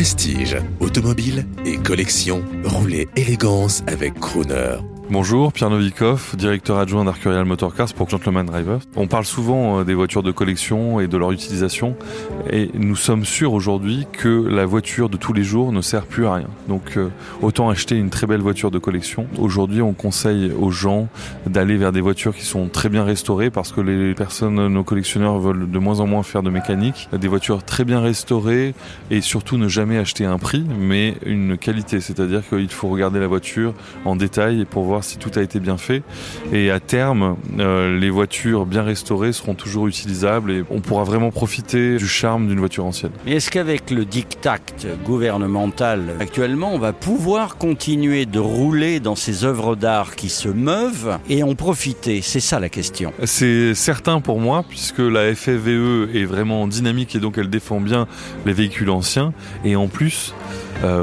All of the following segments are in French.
Prestige, automobile et collection, roulez élégance avec Crooner. Bonjour, Pierre Novikov, directeur adjoint d'Arcurial Motorcars pour Gentleman Driver. On parle souvent des voitures de collection et de leur utilisation et nous sommes sûrs aujourd'hui que la voiture de tous les jours ne sert plus à rien. Donc autant acheter une très belle voiture de collection. Aujourd'hui, on conseille aux gens d'aller vers des voitures qui sont très bien restaurées parce que les personnes, nos collectionneurs veulent de moins en moins faire de mécanique. Des voitures très bien restaurées et surtout ne jamais acheter un prix mais une qualité. C'est-à-dire qu'il faut regarder la voiture en détail pour voir si tout a été bien fait. Et à terme, les voitures bien restaurées seront toujours utilisables et on pourra vraiment profiter du charme d'une voiture ancienne. Mais est-ce qu'avec le diktat gouvernemental actuellement, on va pouvoir continuer de rouler dans ces œuvres d'art qui se meuvent et en profiter? C'est ça la question. C'est certain pour moi, puisque la FFVE est vraiment dynamique et donc elle défend bien les véhicules anciens. Et en plus,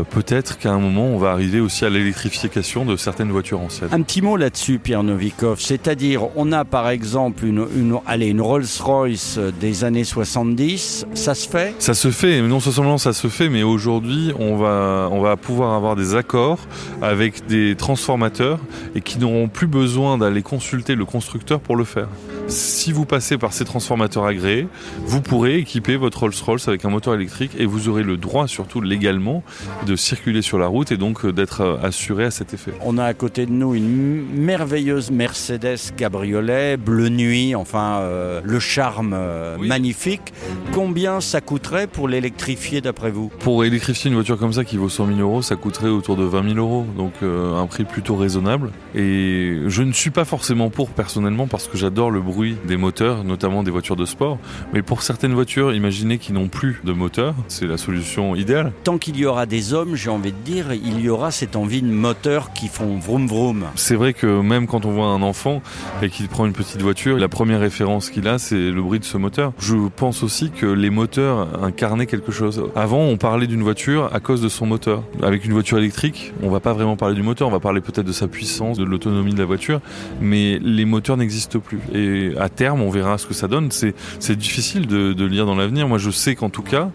peut-être qu'à un moment, on va arriver aussi à l'électrification de certaines voitures anciennes. Un petit mot là-dessus, Pierre Novikov. C'est-à-dire, on a par exemple une Rolls-Royce des années 70. Ça se fait? Ça se fait, non seulement ça se fait, mais aujourd'hui, on va pouvoir avoir des accords avec des transformateurs et qui n'auront plus besoin d'aller consulter le constructeur pour le faire. Si vous passez par ces transformateurs agréés, vous pourrez équiper votre Rolls-Royce avec un moteur électrique et vous aurez le droit, surtout légalement, de circuler sur la route et donc d'être assuré à cet effet. On a à côté de nous une merveilleuse Mercedes cabriolet, bleu nuit, le charme magnifique. Combien ça coûterait pour l'électrifier d'après vous? Pour électrifier une voiture comme ça qui vaut 100 000 euros, ça coûterait autour de 20 000 euros, donc un prix plutôt raisonnable. Et je ne suis pas forcément pour personnellement parce que j'adore le bruit des moteurs, notamment des voitures de sport. Mais pour certaines voitures, imaginez qu'ils n'ont plus de moteur, c'est la solution idéale. Tant qu'il y aura des hommes, j'ai envie de dire, il y aura cette envie de moteurs qui font vroom vroom. C'est vrai que même quand on voit un enfant et qu'il prend une petite voiture, la première référence qu'il a, c'est le bruit de ce moteur. Je pense aussi que les moteurs incarnaient quelque chose. Avant, on parlait d'une voiture à cause de son moteur. Avec une voiture électrique, on va pas vraiment parler du moteur, on va parler peut-être de sa puissance, de l'autonomie de la voiture, mais les moteurs n'existent plus. Et à terme, on verra ce que ça donne. C'est difficile de lire dans l'avenir. Moi, je sais qu'en tout cas,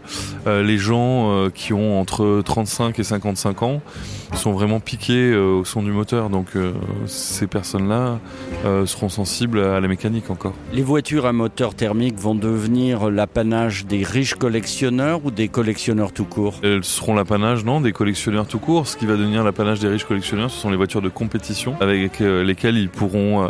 les gens qui ont entre 35 et 55 ans sont vraiment piqués au son du moteur. Donc ces personnes-là seront sensibles à la mécanique encore. Les voitures à moteur thermique vont devenir l'apanage des riches collectionneurs ou des collectionneurs tout court? Elles seront l'apanage, des collectionneurs tout court. Ce qui va devenir l'apanage des riches collectionneurs, ce sont les voitures de compétition avec lesquelles ils pourront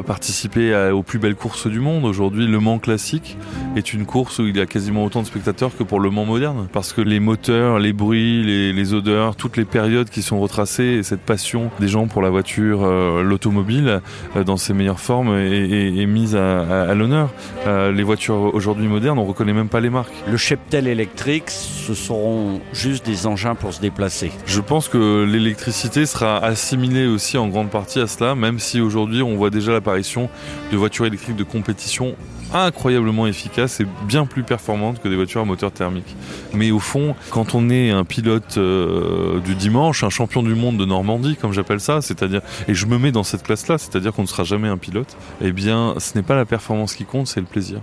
participer aux plus belles courses du monde. Aujourd'hui, Le Mans classique est une course où il y a quasiment autant de spectateurs que pour Le Mans moderne. Parce que les moteurs, les bruits, les odeurs, toutes les périodes qui sont retracées et cette passion des gens pour la voiture, l'automobile, dans ses meilleures formes est mise à l'honneur. Les voitures aujourd'hui modernes, on ne reconnaît même pas les marques. Le cheptel électrique, ce seront juste des engins pour se déplacer. Je pense que l'électricité sera assimilée aussi en grande partie à cela, même si aujourd'hui on voit déjà l'apparition de voitures électriques de compétition incroyablement efficaces et bien plus performantes que des voitures à moteur thermique. Mais au fond, quand on est un pilote du dimanche, un champion du monde de Normandie, comme j'appelle ça, c'est-à-dire, et je me mets dans cette classe-là, c'est-à-dire qu'on ne sera jamais un pilote, eh bien, ce n'est pas la performance qui compte, c'est le plaisir.